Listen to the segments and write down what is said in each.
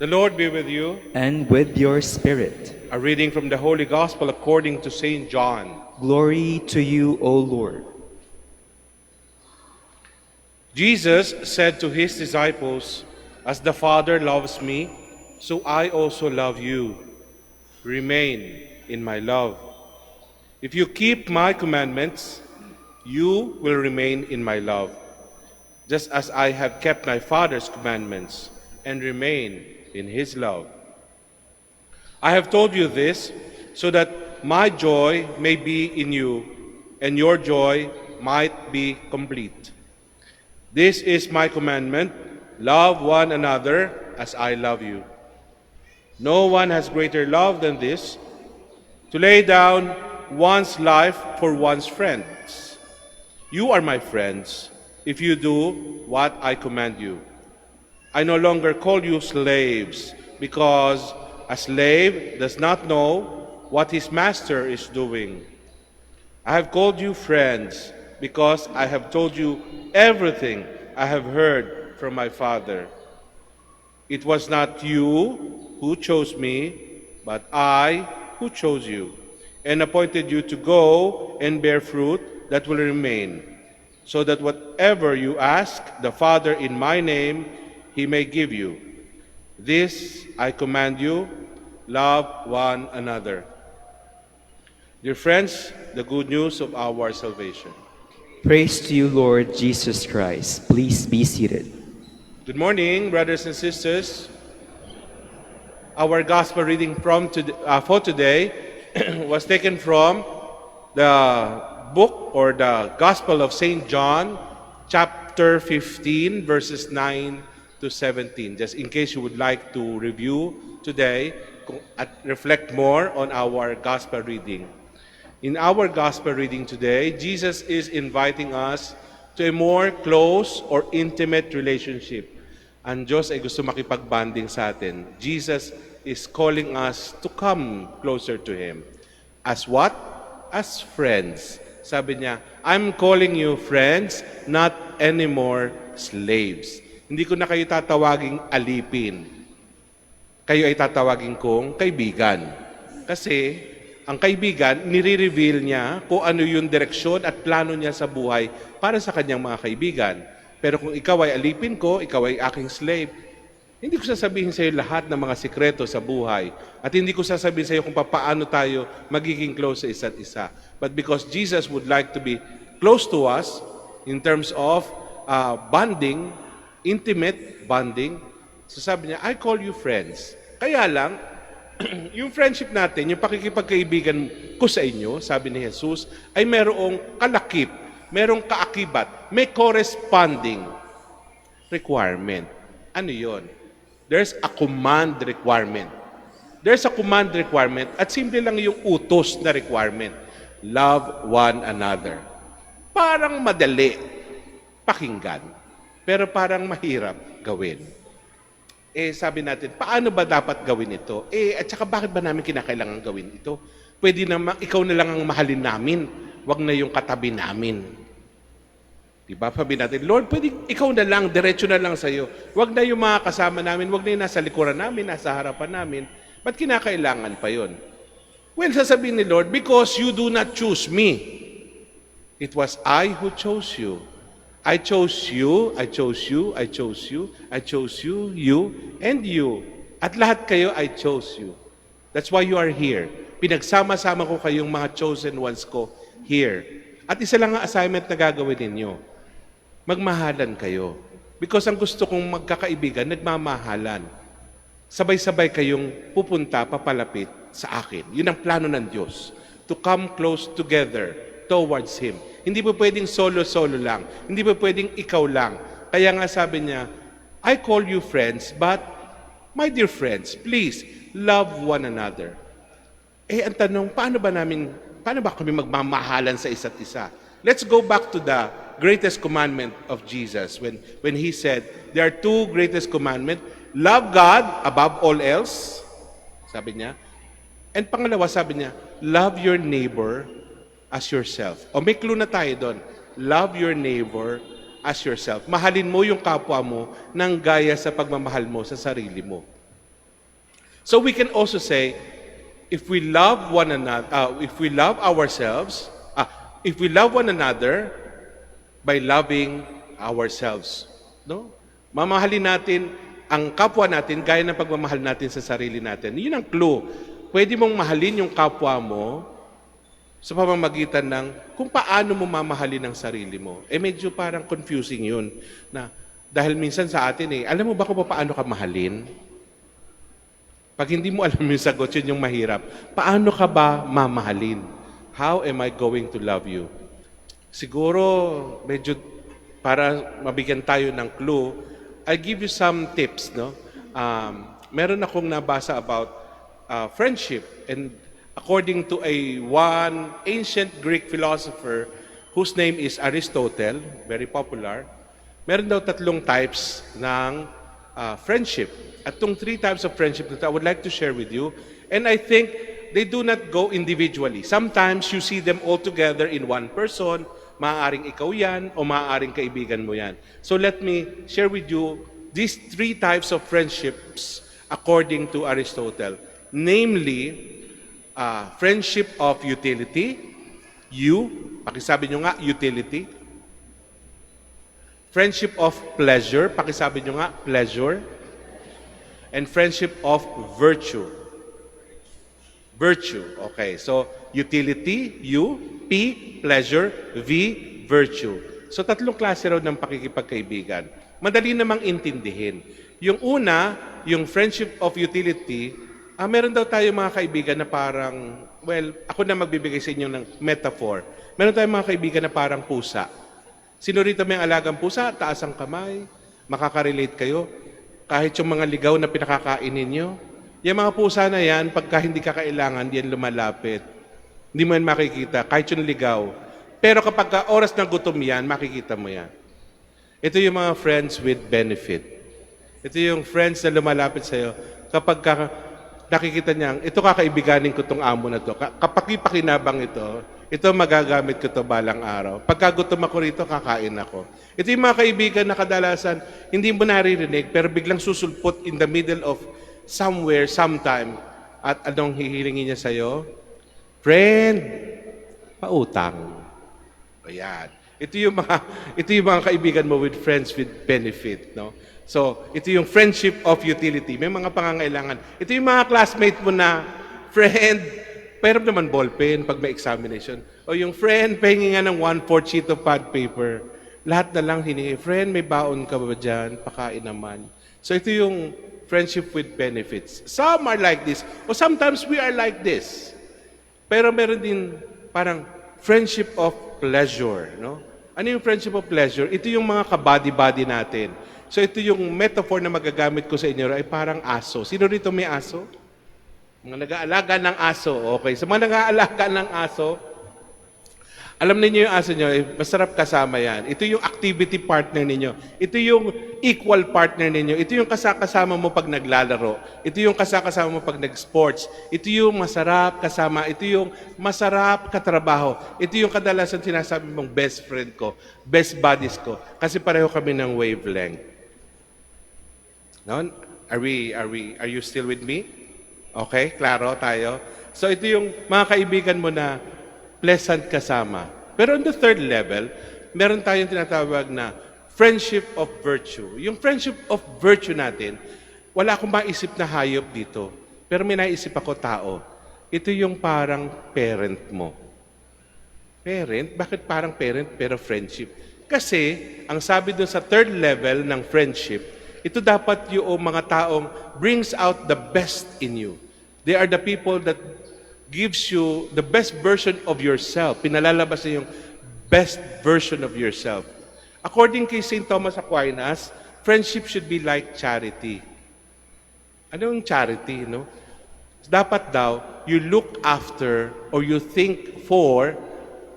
The Lord be with you. And with your spirit. A reading from the Holy Gospel according to St. John. Glory to you, O Lord. Jesus said to his disciples, "As the Father loves me, so I also love you. Remain in my love. If you keep my commandments, you will remain in my love, just as I have kept my Father's commandments and remain in his love. I have told you this so that my joy may be in you and your joy might be complete. This is my commandment: love one another as I love you. No one has greater love than this, to lay down one's life for one's friends. You are my friends if you do what I command you. I no longer call you slaves, because a slave does not know what his master is doing. I have called you friends, because I have told you everything I have heard from my Father. It was not you who chose me, but I who chose you, and appointed you to go and bear fruit that will remain, so that whatever you ask the Father in my name, he may give you. This I command you: love one another." Dear friends, the good news of our salvation. Praise to you, Lord Jesus Christ. Please be seated. Good morning, brothers and sisters. Our gospel reading for today was taken from the book or the Gospel of St. John, chapter 15, verses 9 to 17. Just in case you would like to review today at reflect more on our gospel reading. In our gospel reading today, Jesus is inviting us to a more close or intimate relationship. Ang Diyos ay gusto makipagbanding sa atin. Jesus is calling us to come closer to Him. As what? As friends. Sabi niya, I'm calling you friends, not anymore slaves. Hindi ko na kayo tatawaging alipin. Kayo ay tatawagin kong kaibigan. Kasi ang kaibigan, nire-reveal niya kung ano yung direksyon at plano niya sa buhay para sa kanyang mga kaibigan. Pero kung ikaw ay alipin ko, ikaw ay aking slave, hindi ko sasabihin sa iyo lahat ng mga sikreto sa buhay. At hindi ko sasabihin sa iyo kung paano tayo magiging close sa isa't isa. But because Jesus would like to be close to us in terms of bonding, intimate bonding, so sabi niya, I call you friends. Kaya lang, yung friendship natin, yung pakikipagkaibigan ko sa inyo, sabi ni Jesus, ay merong kalakip, merong kaakibat, may corresponding requirement. Ano yon? There's a command requirement. There's a command requirement at simple lang yung utos na requirement. Love one another. Parang madali pakinggan, pero parang mahirap gawin. Sabi natin, paano ba dapat gawin ito? At saka bakit ba namin kinakailangan gawin ito? Pwede na ikaw na lang ang mahalin namin, wag na yung katabi namin. Diba? Sabi natin, Lord, pwede ikaw na lang, diretso na lang sa'yo. Wag na yung mga kasama namin, wag na yung nasa likuran namin, nasa harapan namin. Ba't kinakailangan pa yon? Well, sasabihin ni Lord, because you do not choose me. It was I who chose you. I chose you, I chose you, I chose you, I chose you, you, and you. At lahat kayo, I chose you. That's why you are here. Pinagsama-sama ko kayong mga chosen ones ko here. At isa lang ang assignment na gagawin ninyo. Magmahalan kayo. Because ang gusto kong magkakaibigan, nagmamahalan. Sabay-sabay kayong pupunta, papalapit sa akin. Yun ang plano ng Diyos. To come close together towards Him. Hindi po pwedeng solo-solo lang. Hindi po pwedeng ikaw lang. Kaya nga sabi niya, I call you friends, but my dear friends, please, love one another. Ang tanong, paano ba kami magmamahalan sa isa't isa? Let's go back to the greatest commandment of Jesus when He said, there are two greatest commandments. Love God above all else, sabi niya. And pangalawa, sabi niya, love your neighbor as yourself. O may clue na tayo doon. Love your neighbor as yourself. Mahalin mo yung kapwa mo nang gaya sa pagmamahal mo sa sarili mo. So we can also say, if we love one another, if we love ourselves, if we love one another by loving ourselves, no? Mamahalin natin ang kapwa natin gaya ng pagmamahal natin sa sarili natin. Yun ang clue. Pwede mong mahalin yung kapwa mo sa pamamagitan ng kung paano mo mamahalin ang sarili mo. Medyo parang confusing yun. Na, dahil minsan sa atin alam mo ba kung paano ka mahalin? Pag hindi mo alam yung sagot, yun yung mahirap. Paano ka ba mamahalin? How am I going to love you? Siguro, medyo para mabigyan tayo ng clue, I'll give you some tips. No? Meron akong nabasa about friendship. And according to one ancient Greek philosopher whose name is Aristotle, very popular, meron daw 3 types ng friendship. At itong 3 types of friendship that I would like to share with you, and I think they do not go individually. Sometimes you see them all together in one person, maaaring ikaw yan, o maaaring kaibigan mo yan. So let me share with you these 3 types of friendships according to Aristotle. Namely, friendship of utility, pakisabi nyo nga, utility. Friendship of pleasure, pakisabi nyo nga, pleasure. And friendship of virtue. Virtue. Okay, so utility, U, P, pleasure, V, virtue. So 3 klase raw ng pakikipagkaibigan. Madali namang intindihin. Yung una, yung friendship of utility, meron daw tayo mga kaibigan na parang, well, ako na magbibigay sa inyo ng metaphor. Meron tayong mga kaibigan na parang pusa. Sino rito may alagang pusa? Taas ang kamay. Makaka-relate kayo. Kahit yung mga ligaw na pinakakain ninyo, yung mga pusa na yan, pagka hindi ka kailangan, yan lumalapit. Hindi mo yan makikita, kahit yung ligaw. Pero kapag oras ng gutom yan, makikita mo yan. Ito yung mga friends with benefit. Ito yung friends na lumalapit sa'yo. Kapag nakikita niya, ito kakaibiganin ko tong amo na to. Kapag ipakinabang ito magagamit ko to balang araw. Pagka gutom ako rito, kakain ako. Ito yung mga kaibigan na kadalasan, hindi mo naririnig, pero biglang susulpot in the middle of somewhere, sometime. At anong hihilingin niya sa'yo? Friend, pautang. Ayan. Ito yung mga kaibigan mo with friends with benefit. No? So, ito yung friendship of utility. May mga pangangailangan. Ito yung mga classmate mo na, friend, pero naman ballpen pag may examination. O yung friend, pahingi nga ng 1/4 sheet of pad paper. Lahat na lang hiningi. Friend, may baon ka ba dyan? Pakain naman. So ito yung friendship with benefits. Some are like this. O sometimes we are like this. Pero meron din parang friendship of pleasure. No? Ano yung friendship of pleasure? Ito yung mga kabady-body natin. So ito yung metaphor na magagamit ko sa inyo ay parang aso. Sino rito may aso? Mga nag-aalaga ng aso. Okay. Sa mga nag-aalaga ng aso, alam niyo yung aso nyo, masarap kasama yan. Ito yung activity partner ninyo. Ito yung equal partner ninyo. Ito yung kasama mo pag naglalaro. Ito yung kasama mo pag nag-sports. Ito yung masarap kasama. Ito yung masarap katrabaho. Ito yung kadalasan sinasabi mong best friend ko, best buddies ko. Kasi pareho kami ng wavelength. No? Are you still with me? Okay, klaro tayo. So ito yung mga kaibigan mo na pleasant kasama. Pero on the 3rd level, meron tayong tinatawag na friendship of virtue. Yung friendship of virtue natin, wala akong maisip na hayop dito. Pero may naisip ako tao. Ito yung parang parent mo. Parent? Bakit parang parent pero friendship? Kasi, ang sabi dun sa 3rd level ng friendship, ito dapat yung mga taong brings out the best in you. They are the people that gives you the best version of yourself. Pinalalabas na yung best version of yourself. According kay St. Thomas Aquinas, friendship should be like charity. Ano yung charity, no? Dapat daw, you look after or you think for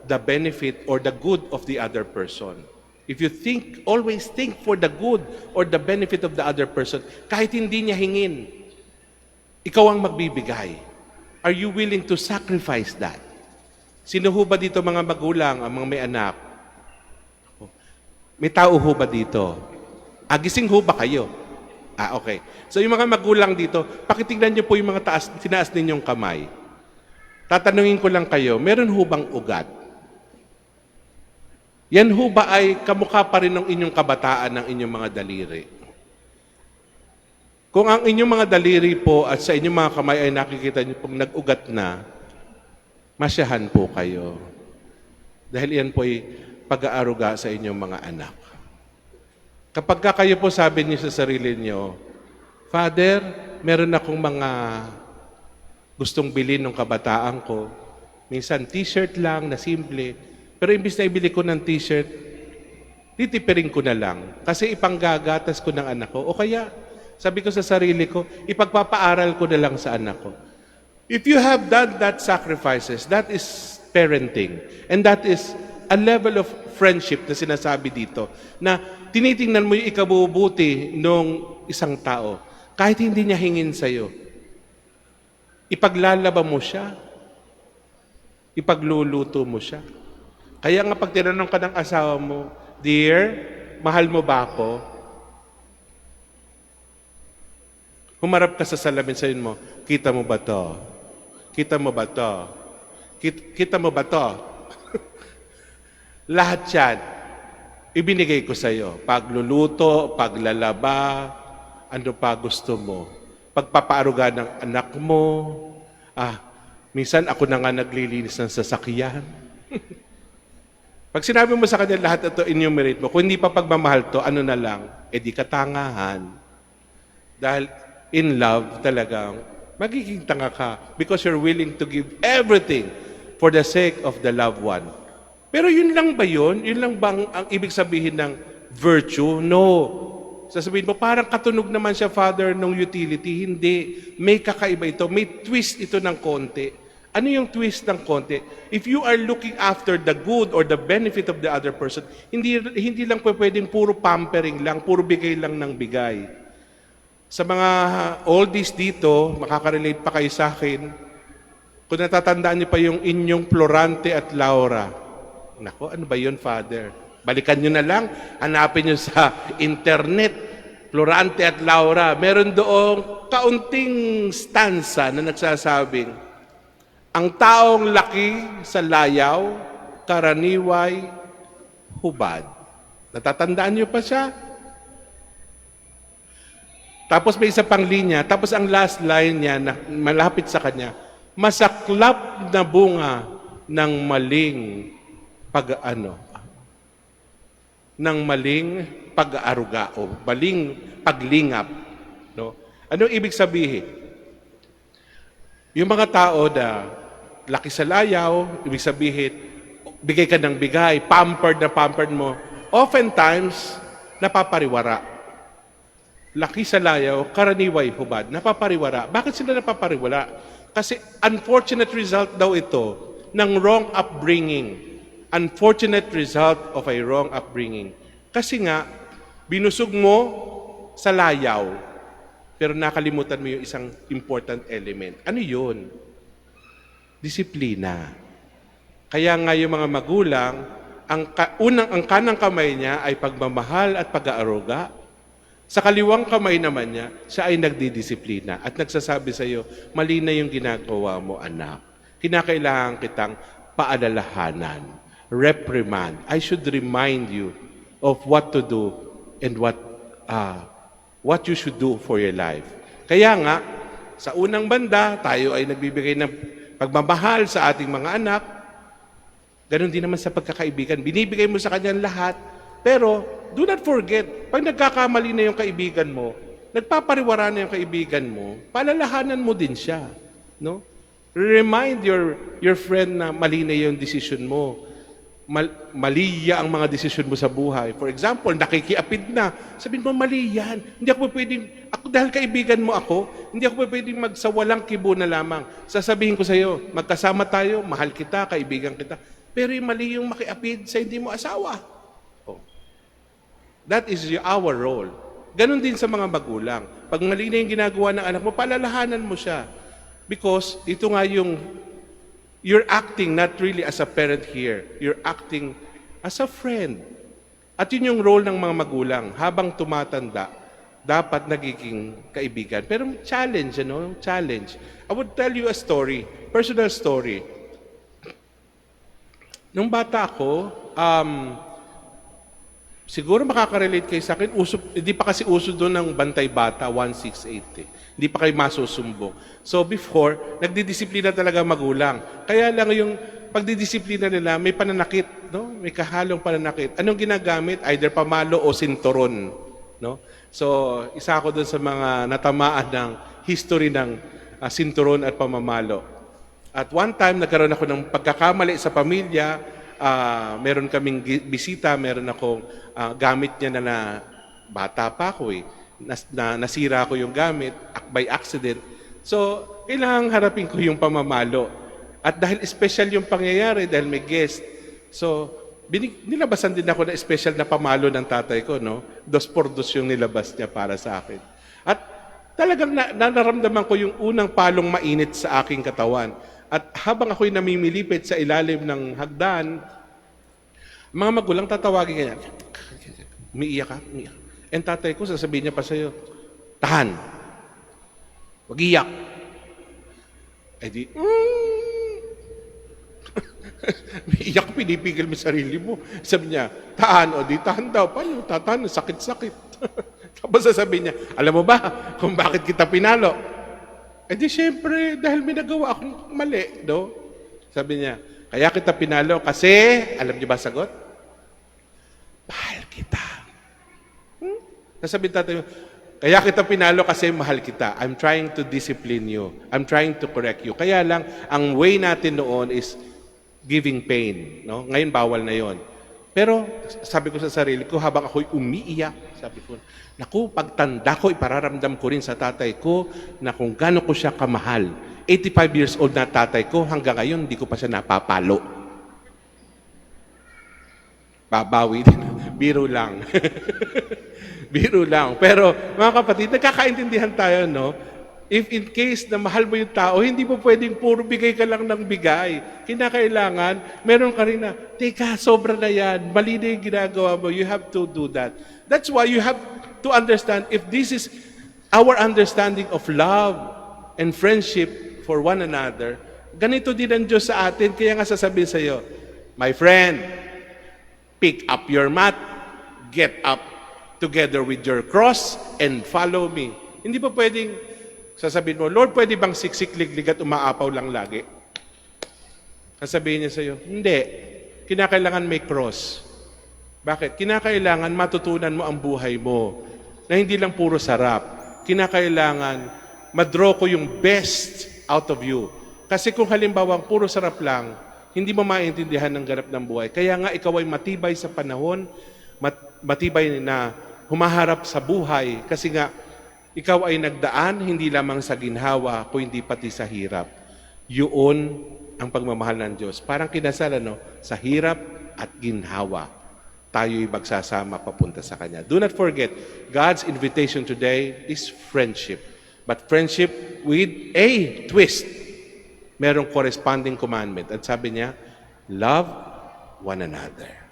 the benefit or the good of the other person. If you think, always think for the good or the benefit of the other person, kahit hindi niya hingin, ikaw ang magbibigay. Are you willing to sacrifice that? Sino ho ba dito mga magulang, ang mga may anak? May tao ho ba dito? Gising ho ba kayo? Okay. So yung mga magulang dito, pakitignan niyo po yung mga tinaas ninyong kamay. Tatanungin ko lang kayo, meron ho bang ugat? Yan ho ba ay kamukha pa rin ng inyong kabataan ng inyong mga daliri? Kung ang inyong mga daliri po at sa inyong mga kamay ay nakikita niyo pong nag-ugat na, masyahan po kayo. Dahil yan po ay pag-aaruga sa inyong mga anak. Kapag kayo po sabi niyo sa sarili niyo, Father, meron akong mga gustong bilhin ng kabataan ko. Minsan t-shirt lang na simple. Pero imbis na ibili ko ng t-shirt, titipirin ko na lang. Kasi ipanggagatas ko ng anak ko. O kaya, sabi ko sa sarili ko, ipagpapaaral ko na lang sa anak ko. If you have done that sacrifices, that is parenting. And that is a level of friendship na sinasabi dito. Na tinitingnan mo yung ikabubuti ng isang tao. Kahit hindi niya hingin sa'yo. Ipaglalaba mo siya. Ipagluluto mo siya. Kaya nga pag tinanong ka ng asawa mo, Dear, mahal mo ba ako? Humarap ka sa salamin, sabihin mo, kita mo ba to? Kita mo ba to? Kita mo ba to? Lahat yan, ibinigay ko sa iyo. Pagluluto, paglalaba, ano pa gusto mo? Pagpapaaruga ng anak mo. Minsan ako na nga naglilinis ng sasakyan. Pag sinabi mo sa kanya lahat ito, enumerate mo. Kung hindi pa pagmamahal to, ano na lang? Di katangahan. Dahil in love talagang magiging tanga ka because you're willing to give everything for the sake of the loved one. Pero yun lang ba yun? Yun lang bang ang ibig sabihin ng virtue? No. Sasabihin mo, parang katunog naman siya, Father, ng utility. Hindi. May kakaiba ito. May twist ito ng konti. Ano yung twist ng konti? If you are looking after the good or the benefit of the other person, hindi lang pwedeng puro pampering lang, puro bigay lang ng bigay. Sa mga oldies dito, makaka-relate pa kayo sa akin, kung natatandaan niyo pa yung inyong Florante at Laura. Nako, ano ba yun, Father? Balikan nyo na lang, hanapin nyo sa internet, Florante at Laura. Meron doong kaunting stanza na nagsasabing, ang taong laki sa layaw, karaniway, hubad. Natatandaan nyo pa siya? Tapos may isa pang linya, tapos ang last line niya na malapit sa kanya, masaklap na bunga ng maling ng maling pag-aaruga o maling paglingap. No? Anong ibig sabihin? Yung mga tao na laki sa layaw, ibig sabihin, bigay ka ng bigay, pampered na pampered mo, oftentimes, napapariwara. Laki sa layaw, karaniway hubad, napapariwara. Bakit sila napapariwara? Kasi unfortunate result daw ito ng wrong upbringing. Unfortunate result of a wrong upbringing. Kasi nga, binusog mo sa layaw, pero nakalimutan mo yung isang important element. Ano yun? Disiplina. Kaya nga yung mga magulang, ang kanang kamay niya ay pagmamahal at pag-aaruga. Sa kaliwang kamay naman niya, siya ay nagdidisiplina at nagsasabi sa iyo, mali na yung ginagawa mo, anak. Kinakailangan kitang paalalahanan. Reprimand. I should remind you of what to do and what you should do for your life. Kaya nga, sa unang banda, tayo ay nagbibigay ng pagmamahal sa ating mga anak. Ganon din naman sa pagkakaibigan. Binibigay mo sa kanya lahat, pero do not forget, pag nagkakamali na yung kaibigan mo, nagpapariwara na yung kaibigan mo, palalahanan mo din siya. No? Remind your friend na mali na yung decision mo. Maliya ang mga desisyon mo sa buhay. For example, nakikiapid na. Sabihin mo, mali yan. Hindi ako pwedeng, dahil kaibigan mo ako, hindi ako pwedeng magsawalang kibo na lamang. Sasabihin ko sa iyo, magkasama tayo, mahal kita, kaibigan kita. Pero yung mali yung makiapid sa hindi mo asawa. Oh. That is our role. Ganon din sa mga magulang. Pag mali na yung ginagawa ng anak mo, palalahanan mo siya. Because ito nga yung you're acting not really as a parent here. You're acting as a friend. At yun yung role ng mga magulang. Habang tumatanda, dapat nagiging kaibigan. Pero challenge, challenge. I would tell you a story, personal story. Nung bata ako, siguro makaka-relate kayo sa akin, hindi pa kasi uso doon ng bantay bata, 168 eh. Hindi pa kayo masusumbong. So before, nagdidisiplina talaga magulang. Kaya lang yung pagdidisiplina nila, may pananakit, no? May kahalong pananakit. Anong ginagamit? Either pamalo o sinturon, no? So, isa ako doon sa mga natamaan ng history ng sinturon at pamamalo. At one time, nagkaroon ako ng pagkakamali sa pamilya. Meron kaming bisita, meron akong gamit niya na bata pa ako eh. Nasira ko yung gamit by accident. So, kailangang harapin ko yung pamamalo. At dahil special yung pangyayari, dahil may guest, so, nilabasan din ako na special na pamalo ng tatay ko, no? 2x2 yung nilabas niya para sa akin. At talagang naramdaman ko yung unang palong mainit sa aking katawan. At habang ako'y namimilipit sa ilalim ng hagdan, mga magulang tatawagin ganyan. Umiiyak ka? Umiiyak. And tatay ko, sasabihin niya pa sa'yo, tahan. Wag iyak. Eh di, iyak, pinipigil mo sarili mo. Sabi niya, tahan, o di tahan daw. Paano? Tatahan, sakit-sakit. Tapos sasabihin niya, alam mo ba kung bakit kita pinalo? Eh di syempre, dahil may nagawa akong mali, no? Sabi niya, kaya kita pinalo kasi, alam niyo ba sagot? Mahal kita. Sasabihin tatay mo, kaya kita pinalo kasi mahal kita. I'm trying to discipline you. I'm trying to correct you. Kaya lang, ang way natin noon is giving pain. No? Ngayon, bawal na yon. Pero, sabi ko sa sarili ko, habang ako'y umiiyak, sabi ko, naku, pagtanda ko, ipararamdam ko rin sa tatay ko na kung gaano ko siya kamahal. 85 years old na tatay ko, hanggang ngayon, hindi ko pa siya napapalo. Babawi din. Biro lang. Biro lang. Pero, mga kapatid, nagkakaintindihan tayo, no? If in case na mahal mo yung tao, hindi mo pwedeng puro bigay ka lang ng bigay. Kinakailangan, meron ka rin na, teka, sobra na yan, mali na yung ginagawa mo, you have to do that. That's why you have to understand, if this is our understanding of love and friendship for one another, ganito din ang Diyos sa atin, kaya nga sasabihin sa iyo, my friend, pick up your mat, get up together with your cross, and follow me. Hindi pa pwedeng sasabihin mo, Lord, pwede bang siksik-liglig at umaapaw lang lagi? Sasabihin niya sa iyo, hindi. Kinakailangan may cross. Bakit? Kinakailangan matutunan mo ang buhay mo na hindi lang puro sarap. Kinakailangan madraw ko yung best out of you. Kasi kung halimbawa puro sarap lang, hindi mo maintindihan ng ganap ng buhay. Kaya nga ikaw ay matibay sa panahon, matibay na humaharap sa buhay. Kasi nga, ikaw ay nagdaan hindi lamang sa ginhawa, kundi pati sa hirap. Yun ang pagmamahal ng Diyos. Parang kinasal, sa hirap at ginhawa, tayo'y magsasama papunta sa Kanya. Do not forget, God's invitation today is friendship. But friendship with a twist. Merong corresponding commandment. At sabi niya, love one another.